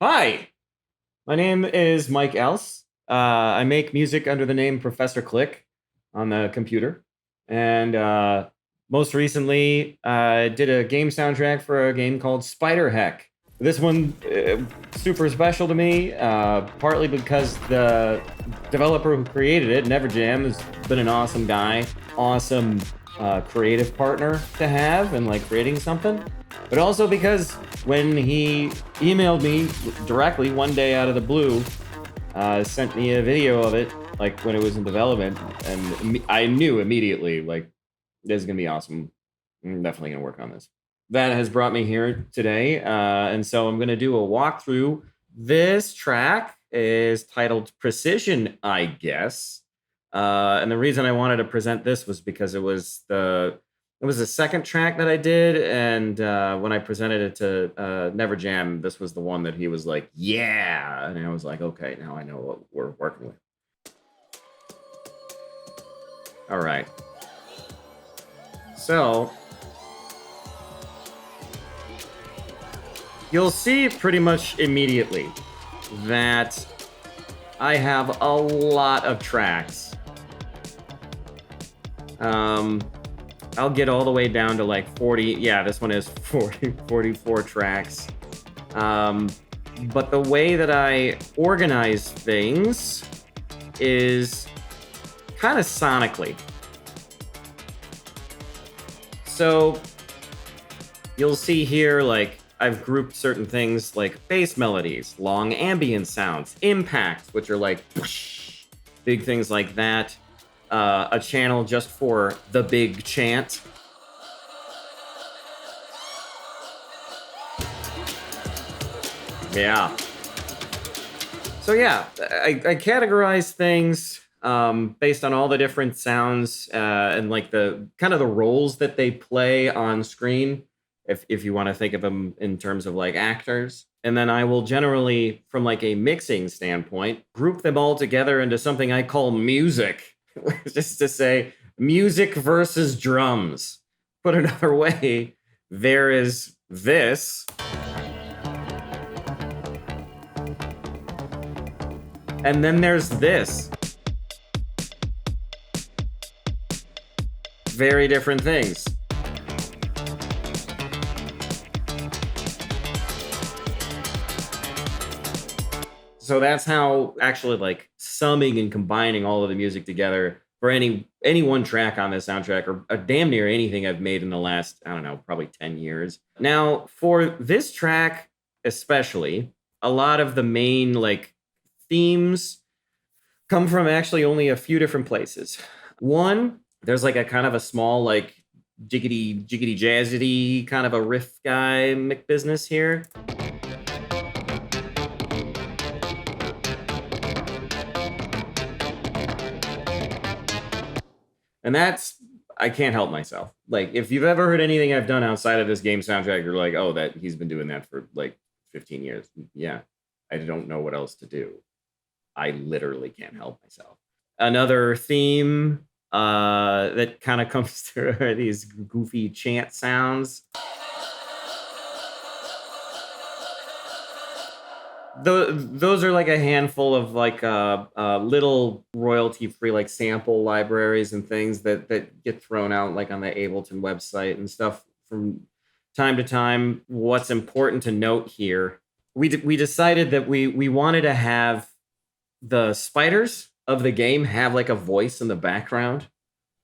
Hi, my name is Mike Else. I make music under the name Professor Kliq on the computer. And most recently, I did a game soundtrack for a game called SpiderHeck. This one, super special to me, partly because the developer who created it, Neverjam, has been an awesome guy, awesome creative partner to have in like creating something. But also because when he emailed me directly one day out of the blue, sent me a video of it, like when it was in development, and I knew immediately, like, this is gonna be awesome. I'm definitely gonna work on this. That has brought me here today, and so I'm gonna do a walkthrough. This track is titled Precision, I guess. And the reason I wanted to present this was because it was the second track that I did, and when I presented it to Neverjam, this was the one that he was like, "Yeah," and I was like, "Okay, now I know what we're working with." All right, so you'll see pretty much immediately that I have a lot of tracks. I'll get all the way down to like 40. Yeah, this one is 44 tracks. But the way that I organize things is kind of sonically. So you'll see here, like, I've grouped certain things like bass melodies, long ambient sounds, impacts, which are like whoosh, big things like that. A channel just for the big chant. Yeah. So yeah, I categorize things based on all the different sounds and like the kind of the roles that they play on screen, if you want to think of them in terms of like actors. And then I will generally, from like a mixing standpoint, group them all together into something I call music. Just to say music versus drums. Put another way, there is this. And then there's this. Very different things. So that's how actually like summing and combining all of the music together for any one track on this soundtrack, or damn near anything I've made in the last, I don't know, probably 10 years. Now, for this track especially, a lot of the main like themes come from actually only a few different places. One, there's like a kind of a small like jiggity jazzity kind of a riff guy McBusiness here. And that's, I can't help myself. Like, if you've ever heard anything I've done outside of this game soundtrack, you're like, oh, that he's been doing that for like 15 years. Yeah, I don't know what else to do. I literally can't help myself. Another theme that kind of comes through are these goofy chant sounds. Those are like a handful of like little royalty-free like sample libraries and things that get thrown out like on the Ableton website and stuff from time to time. What's important to note here, we decided that we wanted to have the spiders of the game have like a voice in the background,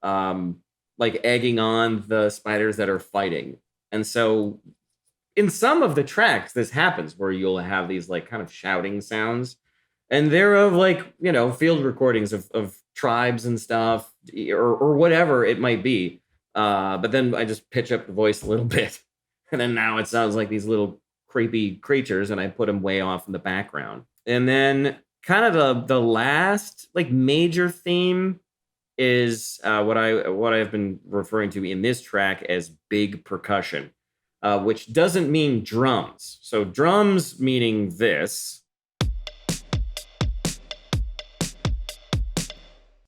like egging on the spiders that are fighting. And so in some of the tracks, this happens where you'll have these like kind of shouting sounds, and they're of like, you know, field recordings of tribes and stuff, or whatever it might be. But then I just pitch up the voice a little bit, and then now it sounds like these little creepy creatures, and I put them way off in the background. And then kind of the last like major theme is what I've been referring to in this track as big percussion. Which doesn't mean drums. So drums meaning this.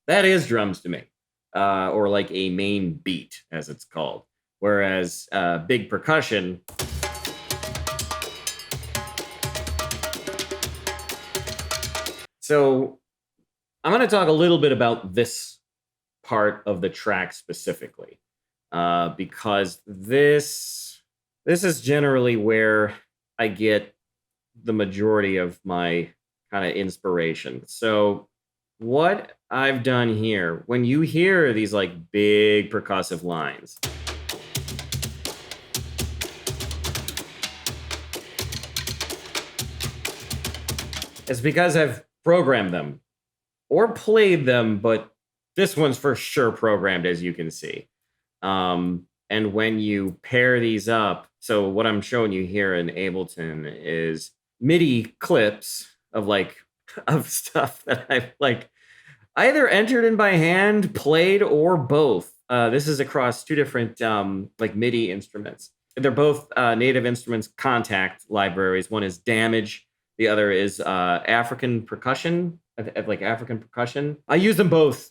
That is drums to me, or like a main beat, as it's called. Whereas big percussion So I'm going to talk a little bit about this part of the track specifically, because this is generally where I get the majority of my kind of inspiration. So what I've done here, when you hear these like big percussive lines, it's because I've programmed them or played them, but this one's for sure programmed, as you can see. And when you pair these up, so what I'm showing you here in Ableton is MIDI clips of like of stuff that I've like either entered in by hand, played, or both. This is across two different like MIDI instruments. They're both Native Instruments Contact libraries. One is Damage, the other is African Percussion, like African Percussion. I use them both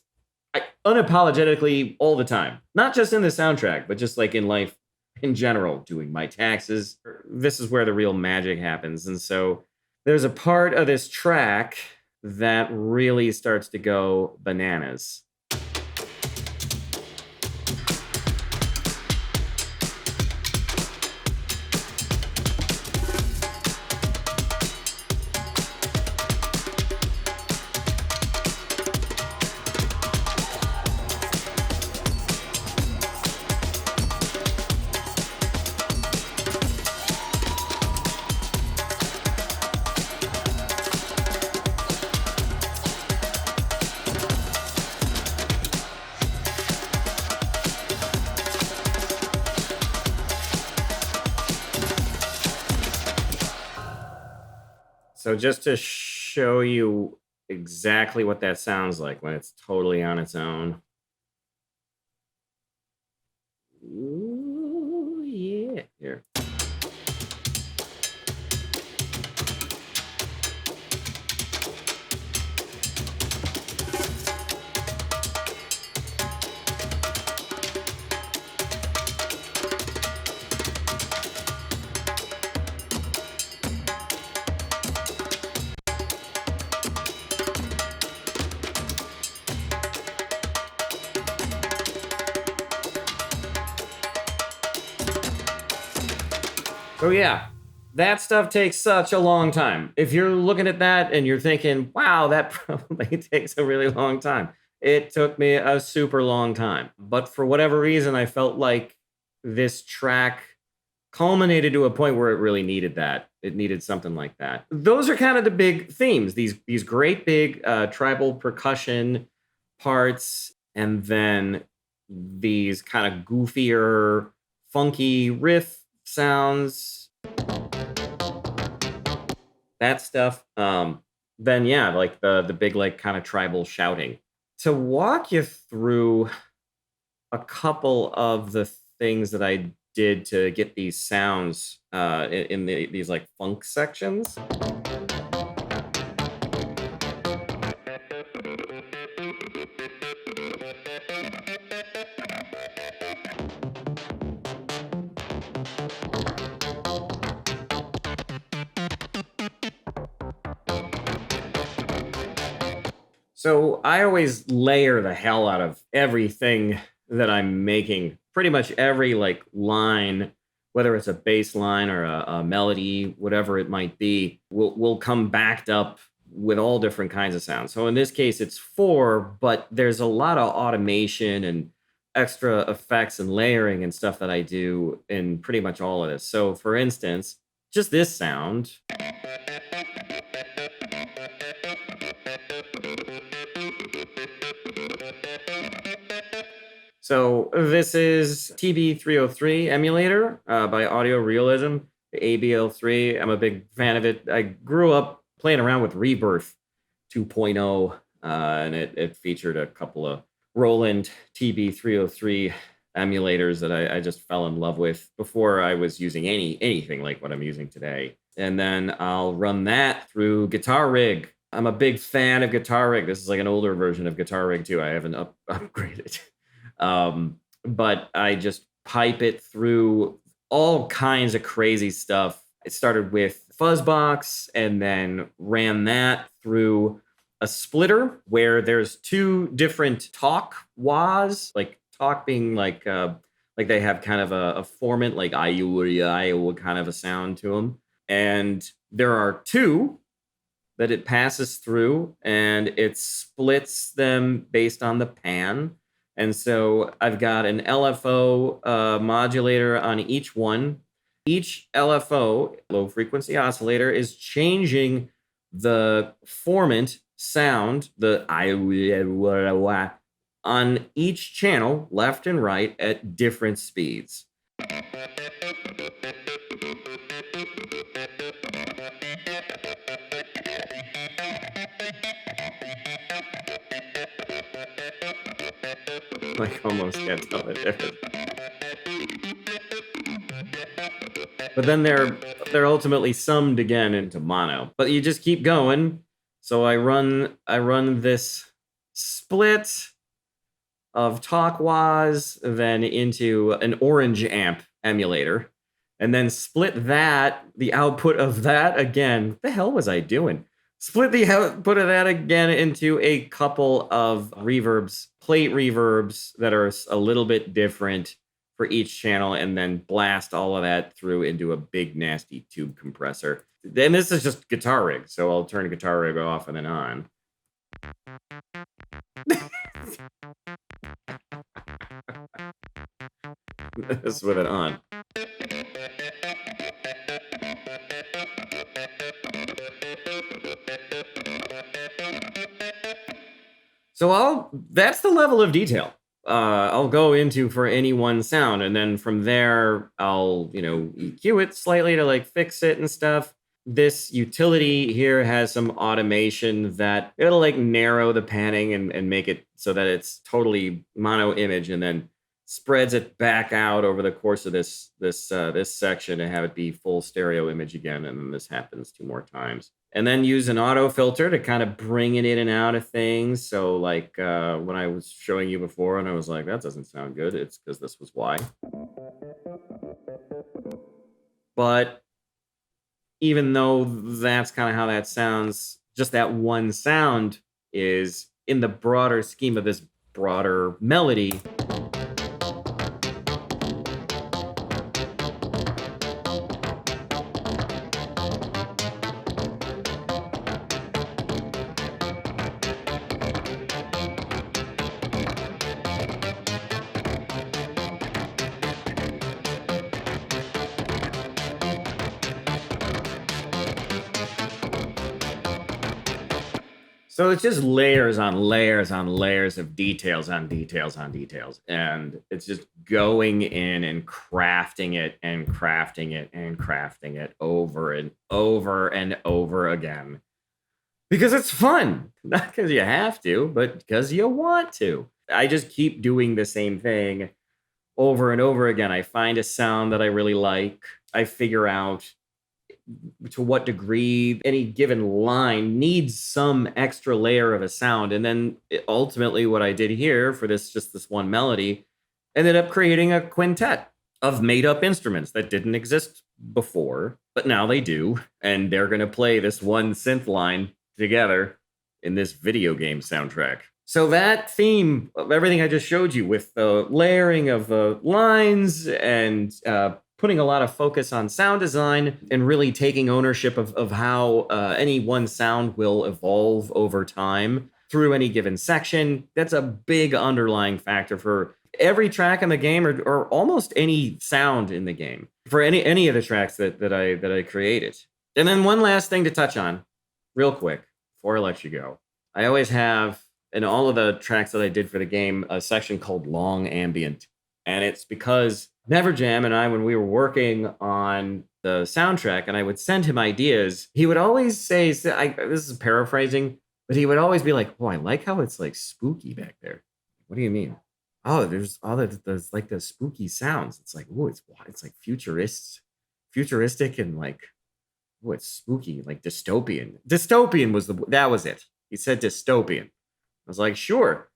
unapologetically all the time, not just in the soundtrack, but just like in life in general, doing my taxes. This is where the real magic happens. And so there's a part of this track that really starts to go bananas. So just to show you exactly what that sounds like when it's totally on its own. Ooh, yeah. Here. So yeah, that stuff takes such a long time. If you're looking at that and you're thinking, wow, that probably takes a really long time. It took me a super long time. But for whatever reason, I felt like this track culminated to a point where it really needed that. It needed something like that. Those are kind of the big themes, these great big tribal percussion parts, and then these kind of goofier, funky riff sounds, that stuff. Then yeah, like the big like kind of tribal shouting. To walk you through a couple of the things that I did to get these sounds in these like funk sections. So I always layer the hell out of everything that I'm making. Pretty much every like line, whether it's a bass line or a melody, whatever it might be, will come backed up with all different kinds of sounds. So in this case, it's 4, but there's a lot of automation and extra effects and layering and stuff that I do in pretty much all of this. So for instance, just this sound. So this is TB303 emulator by Audio Realism, the ABL3. I'm a big fan of it. I grew up playing around with Rebirth 2.0, and it featured a couple of Roland TB303 emulators that I just fell in love with before I was using anything like what I'm using today. And then I'll run that through Guitar Rig. I'm a big fan of Guitar Rig. This is like an older version of Guitar Rig too. I haven't upgraded. But I just pipe it through all kinds of crazy stuff. It started with Fuzzbox and then ran that through a splitter where there's two different talk wahs, like talk being like they have kind of a formant, like Iowa kind of a sound to them. And there are two that it passes through, and it splits them based on the pan. And so I've got an LFO modulator on each one. Each LFO, low frequency oscillator, is changing the formant sound, the on each channel, left and right, at different speeds. Like almost can't tell the difference. But then they're ultimately summed again into mono. But you just keep going. So I run this split of talk wahs, then into an orange amp emulator, and then split that, the output of that again. What the hell was I doing? Split the output of that again into a couple of reverbs, plate reverbs that are a little bit different for each channel, and then blast all of that through into a big nasty tube compressor. And this is just guitar rig, so I'll turn guitar rig off and then on. This with it on. So that's the level of detail I'll go into for any one sound, and then from there I'll EQ it slightly to like fix it and stuff. This utility here has some automation that it'll like narrow the panning and make it so that it's totally mono image, and then spreads it back out over the course of this section to have it be full stereo image again, and then this happens 2 more times. And then use an auto filter to kind of bring it in and out of things. So like when I was showing you before and I was like, that doesn't sound good, it's because this was why. But even though that's kind of how that sounds, just that one sound is in the broader scheme of this broader melody. So it's just layers on layers on layers of details on details on details. And it's just going in and crafting it and crafting it and crafting it over and over and over again. Because it's fun. Not because you have to, but because you want to. I just keep doing the same thing over and over again. I find a sound that I really like. I figure out to what degree any given line needs some extra layer of a sound. And then ultimately what I did here for this one melody ended up creating a quintet of made up instruments that didn't exist before, but now they do. And they're going to play this one synth line together in this video game soundtrack. So that theme of everything I just showed you, with the layering of the lines and putting a lot of focus on sound design and really taking ownership of how any one sound will evolve over time through any given section. That's a big underlying factor for every track in the game, or almost any sound in the game, for any of the tracks that I created. And then one last thing to touch on real quick before I let you go. I always have, in all of the tracks that I did for the game, a section called Long Ambient. And it's because Neverjam and I, when we were working on the soundtrack and I would send him ideas, he would always say, this is paraphrasing, but he would always be like, oh, I like how it's like spooky back there. What do you mean? Oh, there's like the spooky sounds. It's like, oh, it's like futuristic and like, oh, it's spooky, like dystopian. Dystopian that was it. He said dystopian. I was like, sure.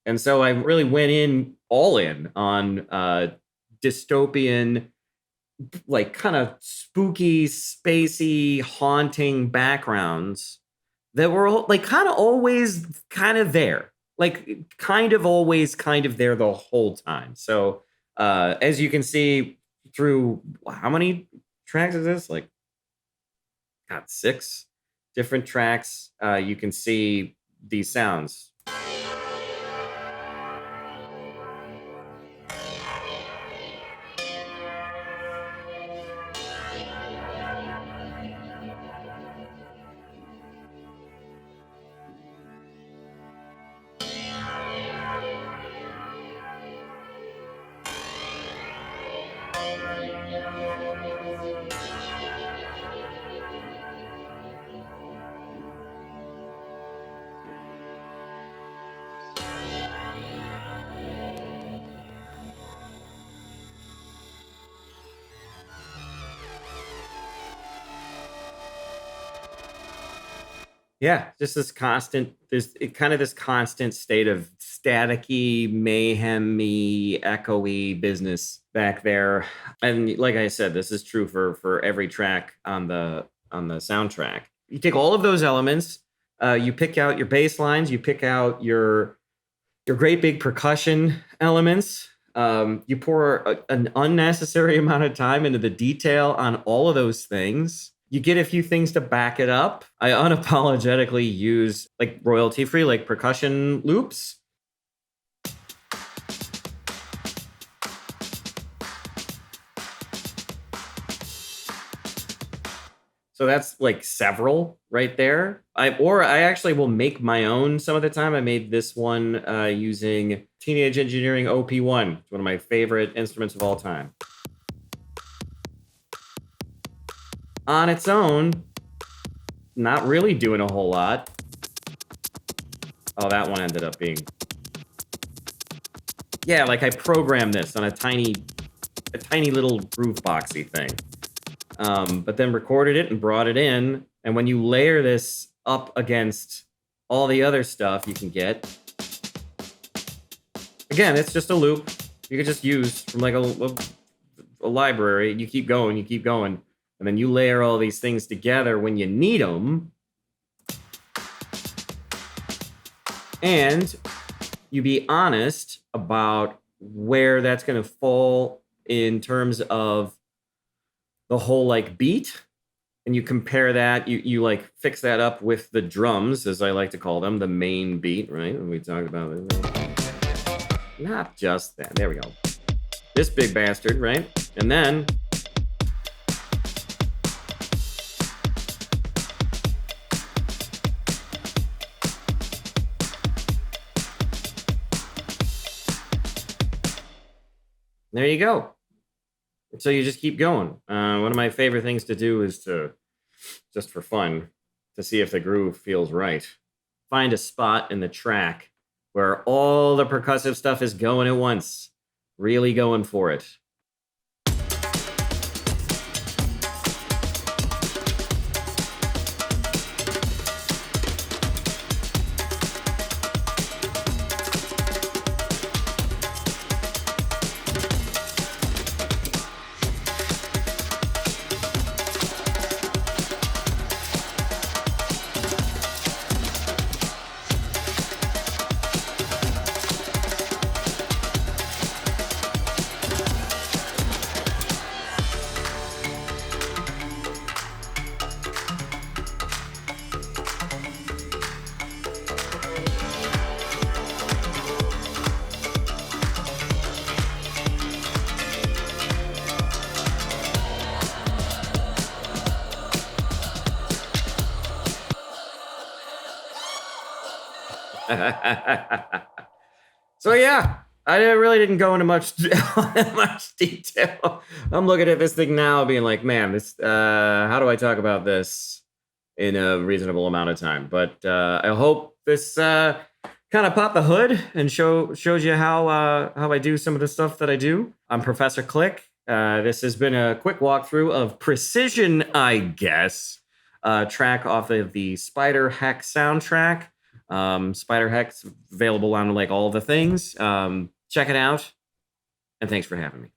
And so I really went all in on dystopian, like kind of spooky, spacey, haunting backgrounds that were like kind of always kind of there, like kind of always kind of there the whole time. So as you can see through how many tracks is this? Like, got 6 different tracks. You can see these sounds. Yeah, just this constant, this constant state of staticky, mayhem-y, echoey business back there. And like I said, this is true for every track on the soundtrack. You take all of those elements, you pick out your bass lines, you pick out your great big percussion elements. You pour an unnecessary amount of time into the detail on all of those things. You get a few things to back it up. I unapologetically use like royalty-free, like percussion loops. So that's like several right there. I actually will make my own some of the time. I made this one using Teenage Engineering OP1. It's one of my favorite instruments of all time. On its own, not really doing a whole lot. Oh, that one ended up being... Yeah, like I programmed this on a tiny little groove boxy thing. But then recorded it and brought it in. And when you layer this up against all the other stuff you can get, again, it's just a loop you could just use from like a library. You keep going, and then you layer all these things together when you need them. And you be honest about where that's going to fall in terms of the whole like beat, and you compare that, you like fix that up with the drums, as I like to call them, the main beat, right? And we talked about it. Not just that. There we go. This big bastard, right? And then there you go. So you just keep going. One of my favorite things to do is to, just for fun, to see if the groove feels right. Find a spot in the track where all the percussive stuff is going at once. Really going for it. So yeah, I really didn't go into much detail. I'm looking at this thing now being like, man, this how do I talk about this in a reasonable amount of time? But I hope this kind of popped the hood and shows you how I do some of the stuff that I do. I'm Professor Kliq. This has been a quick walkthrough of Precision, I guess, track off of the SpiderHeck soundtrack. SpiderHeck's available on like all the things. Check it out, and thanks for having me.